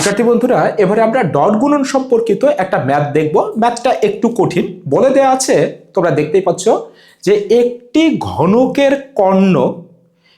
শিক্ষার্থী বন্ধুরা, এবারে আমরা ডট গুণন সম্পর্কিত একটা ম্যাথ দেখব। ম্যাথটা একটু কঠিন, বলে দেয়া আছে, তোমরা দেখতেই পাচ্ছ যে একটি ঘনকের কর্ণ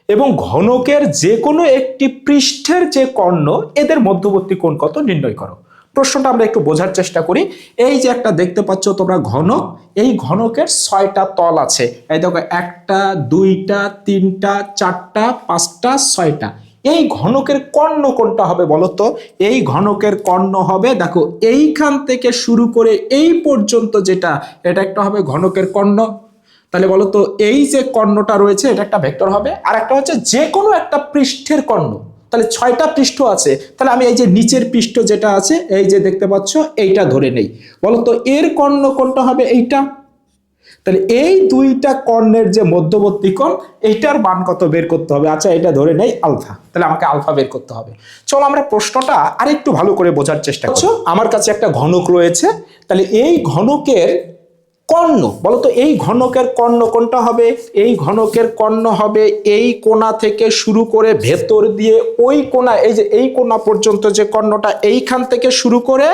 এবং ঘনকের যে কোনো একটি পৃষ্ঠের যে কর্ণ, এদের মধ্যবর্তী কোণ কত নির্ণয় করো। প্রশ্নটা আমরা একটু বোঝার চেষ্টা করি। এই যে একটা দেখতে পাচ্ছ তোমরা ঘনক, এই ঘনকের 6টা তল আছে। এই দেখো, 1টা 2টা 3টা 4টা 5টা 6টা। এই ঘনকের কর্ণ কোনটা হবে বলো তো? এই ঘনকের কর্ণ হবে, দেখো এইখান থেকে শুরু করে এই পর্যন্ত যেটা, এটা একটা হবে ঘনকের কর্ণ। তাহলে বলো তো, এই যে কর্ণটা রয়েছে এটা একটা ভেক্টর হবে, আর একটা হচ্ছে যে কোনো একটা পৃষ্ঠের কর্ণ। তাহলে 6টা পৃষ্ঠ আছে, তাহলে আমি এই যে নিচের পৃষ্ঠ যেটা আছে, এই যে দেখতে পাচ্ছ, এইটা ধরে নেই। বলো তো এর কর্ণ কোনটা হবে? এইটা। তাহলে এই দুইটা কর্ণের যে মধ্যবর্তী কোণ, এইটার মান কত বের করতে হবে। আচ্ছা, এটা ধরে নেই আলফা, তাহলে আমাকে আলফা বের করতে হবে। চলো আমরা প্রশ্নটা আরেকটু ভালো করে বোঝার চেষ্টা করছি। আমার কাছে একটা ঘনক রয়েছে, তাহলে এই ঘনকের কর্ণ, বলতো এই ঘনকের কর্ণ কোনটা হবে? এই ঘনকের কর্ণ হবে এই কোণা থেকে শুরু করে ভেতর দিয়ে ওই কোণা, এই যে এই কোণা পর্যন্ত যে কর্ণটা, এইখান থেকে শুরু করে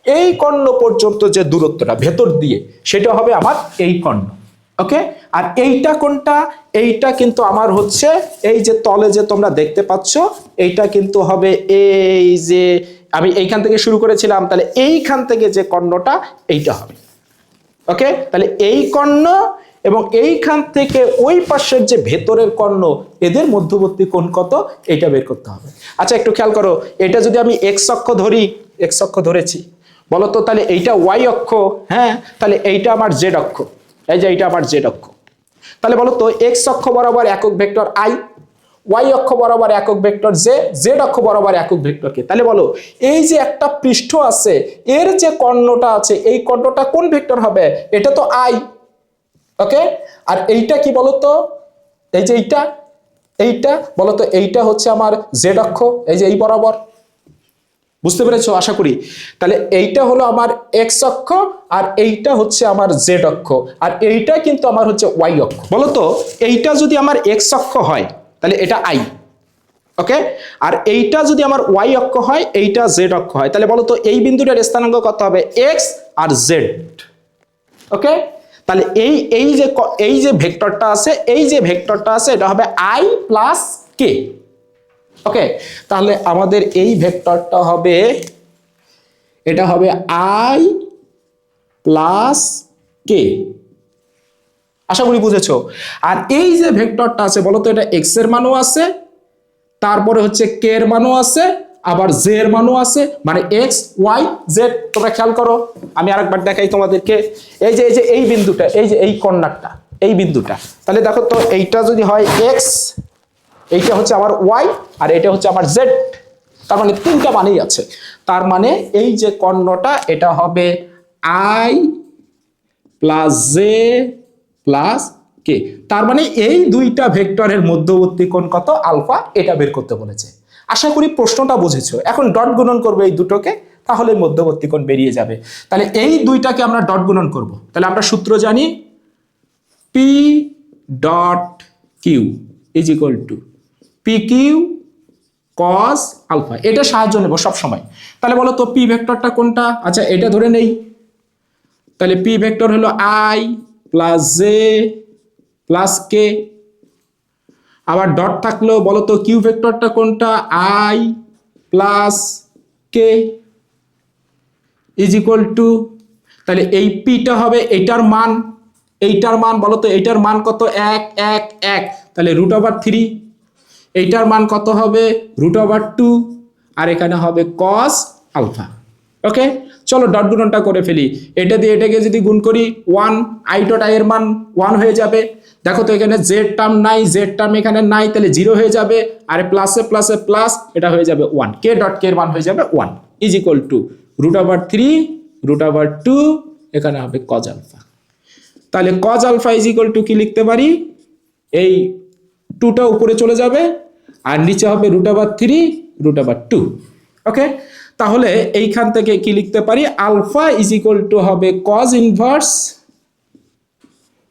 এই কর্ণ পর্যন্ত যে দূরত্বটা ভেতর দিয়ে, সেটা হবে আমার এই কর্ণ। ওকে, আর এইটা কোনটা? এইটা কিন্তু আমার হচ্ছে এই যে তলে যে তোমরা দেখতে পাচ্ছ, এইটা কিন্তু হবে এই যে আমি এইখান থেকে শুরু করেছিলাম, তাহলে এইখান থেকে যে কর্ণটা, এইটা হবে। ওকে, তাহলে এই কর্ণ এবং এইখান থেকে ওই পাশের যে ভেতরের কর্ণ, এদের মধ্যবর্তী কোণ কত, এটা বের করতে হবে। আচ্ছা, একটু খেয়াল করো, এটা যদি আমি এক্স অক্ষ ধরি, এক্স অক্ষ ধরেছি, বলতো তাহলে এইটা ওয়াই অক্ষ, হ্যাঁ, তাহলে এইটা আমার জেড অক্ষ, এই যে এইটা আমার জেড অক্ষ। তাহলে বলতো এক্স অক্ষ বরাবর একক ভেক্টর আই, ওয়াই অক্ষ বরাবর একক ভেক্টর জে, জেড অক্ষ বরাবর একক ভেক্টর কে। তাহলে বলো এই যে একটা পৃষ্ঠ আছে, এর যে কর্ণটা আছে, এই কর্ণটা কোন ভেক্টর হবে? এটা তো আই। ওকে, আর এইটা কি বলতো? এই যে এইটা, এইটা বলতো এইটা হচ্ছে আমার জেড অক্ষ, এই যে এই বরাবর। বুঝতে পেরেছো আশা করি? তাহলে এইটা হলো আমার এক্স অক্ষ, আর এইটা হচ্ছে আমার জেড অক্ষ, আর এইটা কিন্তু আমার হচ্ছে ওয়াই অক্ষ। বলতো এইটা যদি আমার এক্স অক্ষ হয়, তাহলে এটা আই। ওকে, আর এইটা যদি আমার ওয়াই অক্ষ হয়, এইটা জেড অক্ষ হয়, তাহলে বলতো এই বিন্দুটার স্থানাঙ্ক কত হবে? এক্স আর জেড। ওকে, তাহলে এই যে ভেক্টরটা আছে, এই যে ভেক্টরটা আছে, এটা হবে আই প্লাস কে। ওকে, তাহলে আমাদের এই ভেক্টরটা হবে, এটা হবে আই প্লাস কে। আশা করি বুঝেছো। আর এই যে ভেক্টরটা আছে, বলতো এটা এক্স এর মানও আছে, তারপরে হচ্ছে কে এর মানও আছে, আবার জে এর মানও আছে, মানে এক্স ওয়াই জেড। তোমরা খেয়াল করো, আমি আরেকবার দেখাই তোমাদেরকে। এই যে এই বিন্দুটা, এই যে এই কর্নারটা, এই বিন্দুটা, তাহলে দেখো তো এইটা যদি হয় এক্স, এইটা হচ্ছে আমার ওয়াই, আর এটা হচ্ছে আমার জেড, তার মানে 3টা মানেই আছে। তার মানে এই যে কর্ণটা, এটা হবে আই প্লাস জে প্লাস কে। তার মানে এই দুইটা ভেক্টরের মধ্যবর্তী কোণ কত? আলফা। এটা বের করতে বলেছে। আশা করি প্রশ্নটা বুঝেছো। এখন ডট গুণন করবে এই দুটোকে, তাহলে মধ্যবর্তী কোণ বেরিয়ে যাবে। তাহলে এই দুইটাকে আমরা ডট গুণন করব। তাহলে আমরা সূত্র জানি, P dot Q is equal to P Q cos alpha. এটা সাহায্য নেব সব সময়। তাহলে বলো তো পি ভেক্টরটা কোনটা? আচ্ছা, এটা ধরে নেই। তাহলে পি ভেক্টর হলো আই প্লাস জে প্লাস কে, আবার ডট থাকলো। বলো তো কিউ ভেক্টরটা কোনটা? I plus K is equal two, তাহলে এই পিটা হবে এইটার মান, এইটার মান বলো তো এইটার মান কত? 1 1 1, তাহলে √3। এইটার মান কত হবে? √2, আর এখানে হবে কস আলফা। ওকে, চলো ডট গুণনটা করে ফেলি। এটা দিয়ে এটাকে যদি গুণ করি 1, আই ডট আই এর মান 1 হয়ে যাবে। দেখো তো এখানে জেড টার্ম নাই, জেড টার্ম এখানে নাই, তাহলে 0 হয়ে যাবে, আর প্লাসে প্লাসে প্লাস, এটা হয়ে যাবে 1। কে ডট কে এর মান হয়ে যাবে 1 ইজ ইকুয়াল টু √3 √2, এখানে হবে কজ আলফা। তাহলে cos alpha is equal to কি লিখতে পারি? এই 2টা উপরে চলে যাবে, আর নিচে হবে √3 √2। ওকে, তাহলে এইখান থেকে কি লিখতে পারি? আলফা ইজ ইকুয়াল টু হবে কজ ইনভার্স,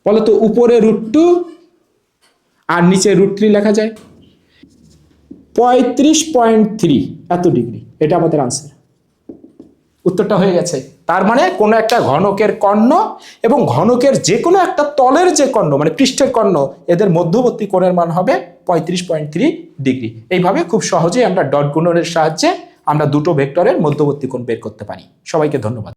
বলো তো উপরে √2 আর নিচে √3 লেখা যায়। 35.3 এত ডিগ্রি, এটা আমাদের আনসার। উত্তরটা হয়ে গেছে। তার মানে কোনো একটা ঘনকের কর্ণ এবং ঘনকের যে কোনো একটা তলের যে কর্ণ মানে পৃষ্ঠের কর্ণ, এদের মধ্যবর্তী কোণের মান হবে 35.3 ডিগ্রি। এইভাবে খুব সহজেই আমরা ডট গুণনের সাহায্যে আমরা দুটো ভেক্টরের মধ্যবর্তী কোণ বের করতে পারি। সবাইকে ধন্যবাদ।